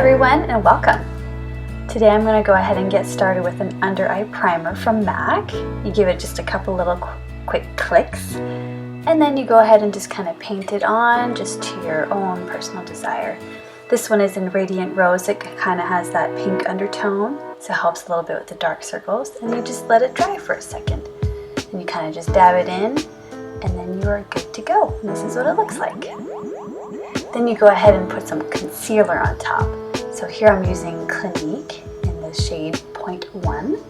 everyone and welcome. Today I'm going to go ahead and get started with an under eye primer from MAC. You give it just a couple little quick clicks and then you go ahead and just kind of paint it on just to your own personal desire. This one is in Radiant Rose. It kind of has that pink undertone, so it helps a little bit with the dark circles, and you just let it dry for a second. And you kind of just dab it in and then you are good to go. And this is what it looks like. Then you go ahead and put some concealer on top. So here I'm using Clinique in the shade 0.1.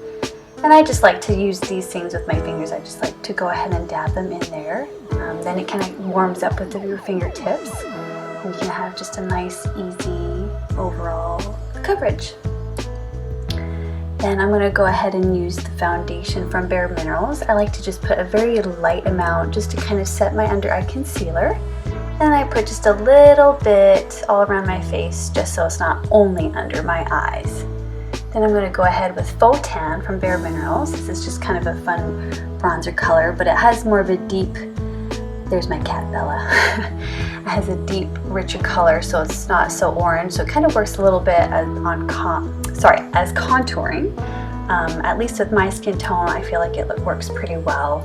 And I just like to use these things with my fingers. I just like to go ahead and dab them in there. Then it kind of warms up with your fingertips. And you can have just a nice, easy overall coverage. Then I'm going to go ahead and use the foundation from Bare Minerals. I like to just put a very light amount just to kind of set my under eye concealer. And I put just a little bit all around my face just so it's not only under my eyes. Then I'm going to go ahead with Faux Tan from Bare Minerals. This is just kind of a fun bronzer color, but it has more of a deep, there's my cat Bella. It has a deep, richer color, so it's not so orange. So it kind of works a little bit as contouring. At least with my skin tone, I feel like it works pretty well.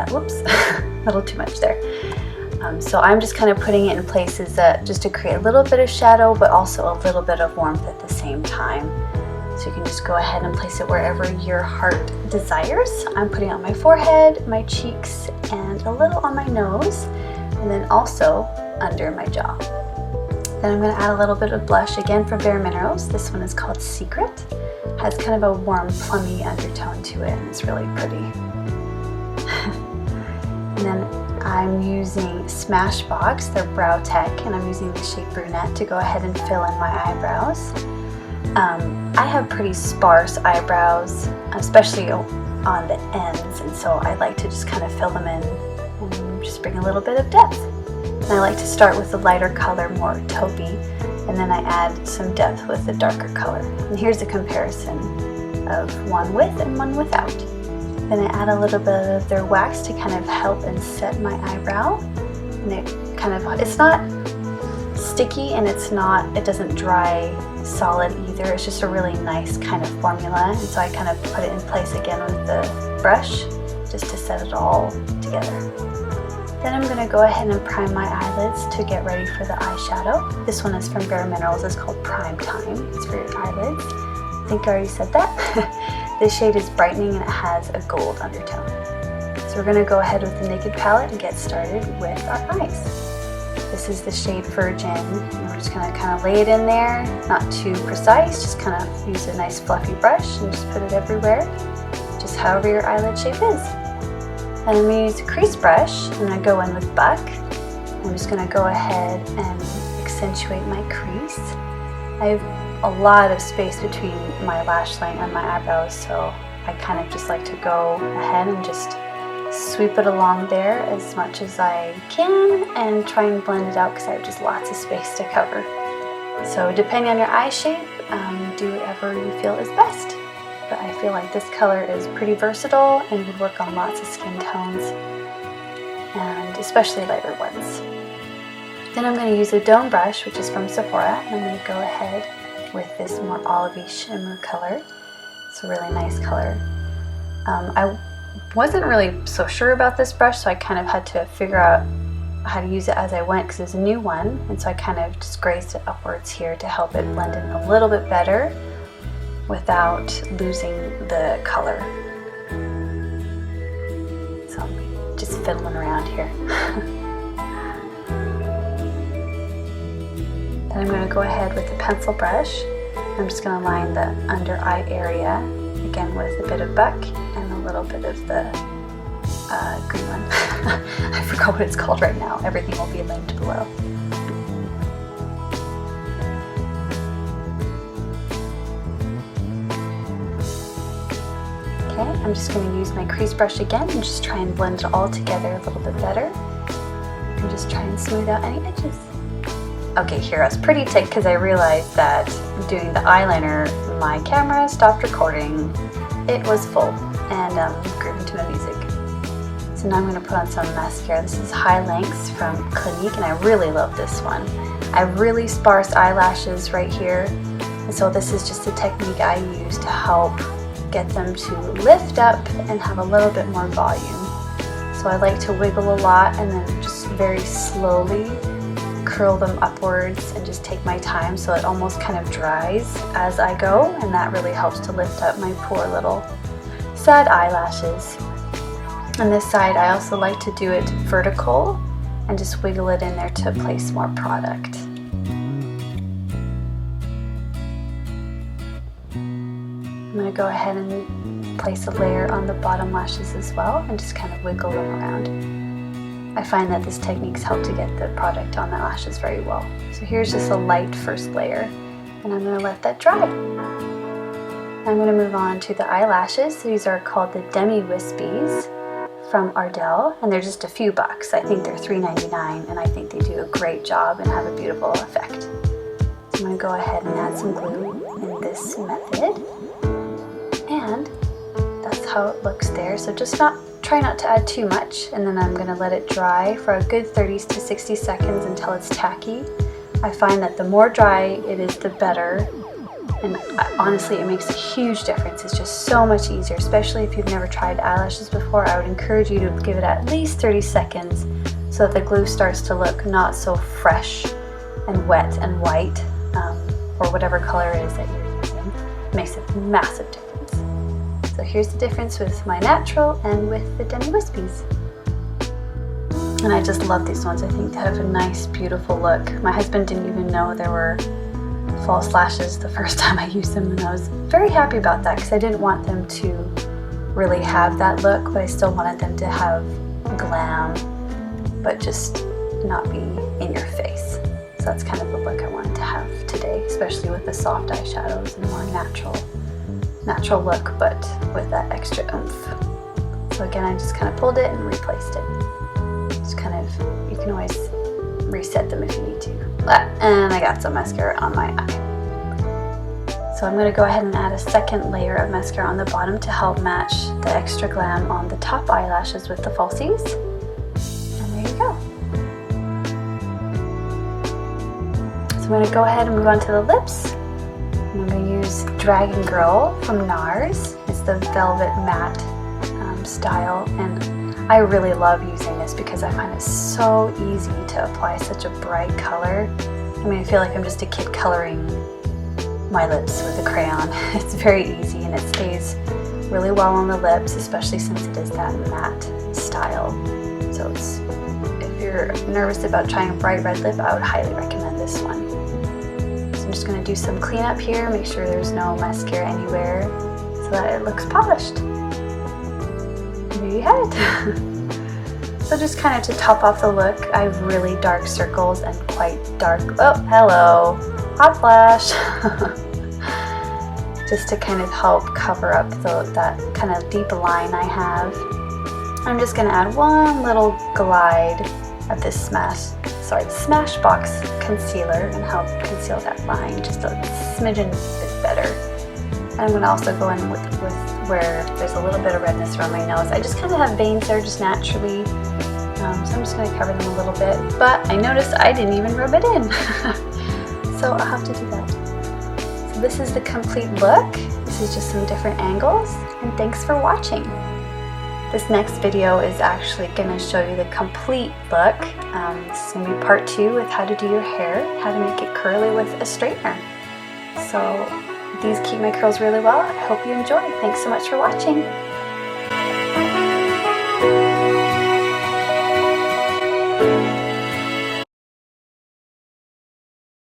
Whoops, a little too much there. So I'm just kind of putting it in places that just to create a little bit of shadow, but also a little bit of warmth at the same time. So you can just go ahead and place it wherever your heart desires. I'm putting it on my forehead, my cheeks, and a little on my nose, and then also under my jaw. Then I'm going to add a little bit of blush again from Bare Minerals. This one is called Secret. It has kind of a warm, plummy undertone to it, and it's really pretty. And then I'm using Smashbox, their Brow Tech, and I'm using the shade Brunette to go ahead and fill in my eyebrows. I have pretty sparse eyebrows, especially on the ends, and so I like to just kind of fill them in and just bring a little bit of depth. And I like to start with the lighter color, more taupey, and then I add some depth with the darker color. And here's a comparison of one with and one without. Then I add a little bit of their wax to kind of help and set my eyebrow. And it kind of, it's not sticky and it doesn't dry solid either. It's just a really nice kind of formula. And so I kind of put it in place again with the brush just to set it all together. Then I'm going to go ahead and prime my eyelids to get ready for the eyeshadow. This one is from Bare Minerals. It's called Prime Time. It's for your eyelids. I think I already said that. This shade is brightening and it has a gold undertone. So we're going to go ahead with the Naked palette and get started with our eyes. This is the shade Virgin, and we're just going to kind of lay it in there, not too precise, just kind of use a nice fluffy brush and just put it everywhere, just however your eyelid shape is. And I'm going to use a crease brush, and I'm going to go in with Buck. I'm just going to go ahead and accentuate my crease. I have a lot of space between my lash line and my eyebrows, so I kind of just like to go ahead and just sweep it along there as much as I can and try and blend it out because I have just lots of space to cover. So depending on your eye shape, do whatever you feel is best. But I feel like this color is pretty versatile and would work on lots of skin tones, and especially lighter ones. Then I'm going to use a dome brush, which is from Sephora, and I'm going to go ahead with this more olivey shimmer color. It's a really nice color. I wasn't really so sure about this brush, so I kind of had to figure out how to use it as I went because it's a new one, and so I kind of just grazed it upwards here to help it blend in a little bit better without losing the color. So I'm just fiddling around here. Then I'm going to go ahead with the pencil brush. I'm just going to line the under eye area again with a bit of Buck and a little bit of the green one. I forgot what it's called right now. Everything will be linked below. Okay, I'm just going to use my crease brush again and just try and blend it all together a little bit better. And just try and smooth out any edges. Okay, here I was pretty ticked because I realized that doing the eyeliner, my camera stopped recording. It was full and grooving to my music. So now I'm going to put on some mascara. This is High Lengths from Clinique, and I really love this one. I have really sparse eyelashes right here, and so this is just a technique I use to help get them to lift up and have a little bit more volume. So I like to wiggle a lot and then just very slowly curl them upwards and just take my time so it almost kind of dries as I go, and that really helps to lift up my poor little sad eyelashes. On this side, I also like to do it vertical and just wiggle it in there to place more product. I'm going to go ahead and place a layer on the bottom lashes as well and just kind of wiggle them around. I find that this technique's helped to get the product on the lashes very well. So here's just a light first layer, and I'm going to let that dry. I'm going to move on to the eyelashes. These are called the Demi Wispies from Ardell, and they're just a few bucks. I think they're $3.99, and I think they do a great job and have a beautiful effect. So I'm going to go ahead and add some glue in this method, and that's how it looks there. So just try not to add too much, and then I'm going to let it dry for a good 30 to 60 seconds until it's tacky. I find that the more dry it is, the better. And honestly, it makes a huge difference. It's just so much easier, especially if you've never tried eyelashes before. I would encourage you to give it at least 30 seconds so that the glue starts to look not so fresh and wet and white, or whatever color it is that you're using. It makes a massive difference. So here's the difference with my natural and with the Demi Wispies. And I just love these ones. I think they have a nice, beautiful look. My husband didn't even know there were false lashes the first time I used them, and I was very happy about that because I didn't want them to really have that look, but I still wanted them to have glam, but just not be in your face. So that's kind of the look I wanted to have today, especially with the soft eyeshadows and more natural look, but with that extra oomph. So again, I just kind of pulled it and replaced it. Just kind of, you can always reset them if you need to. And I got some mascara on my eye. So I'm going to go ahead and add a second layer of mascara on the bottom to help match the extra glam on the top eyelashes with the falsies. And there you go. So I'm going to go ahead and move on to the lips. I'm going to use Dragon Girl from NARS. It's the velvet matte style, and I really love using this because I find it so easy to apply such a bright color. I mean, I feel like I'm just a kid coloring my lips with a crayon. It's very easy and it stays really well on the lips, especially since it is that matte style. So if you're nervous about trying a bright red lip, I would highly recommend this one. So I'm just going to do some cleanup here, make sure there's no mascara anywhere so that it looks polished. There you have it. So just kind of to top off the look, I have really dark circles and quite dark, oh, hello, hot flash. Just to kind of help cover up that kind of deep line I have. I'm just going to add one little glide of this Smashbox concealer and help conceal that line just a smidgen bit better. And I'm going to also go in with where there's a little bit of redness around my nose. I just kind of have veins there just naturally, so I'm just going to cover them a little bit. But I noticed I didn't even rub it in, so I'll have to do that. So this is the complete look. This is just some different angles, and thanks for watching. This next video is actually going to show you the complete look. This is going to be part 2 with how to do your hair, how to make it curly with a straightener. So these keep my curls really well. I hope you enjoy. Thanks so much for watching.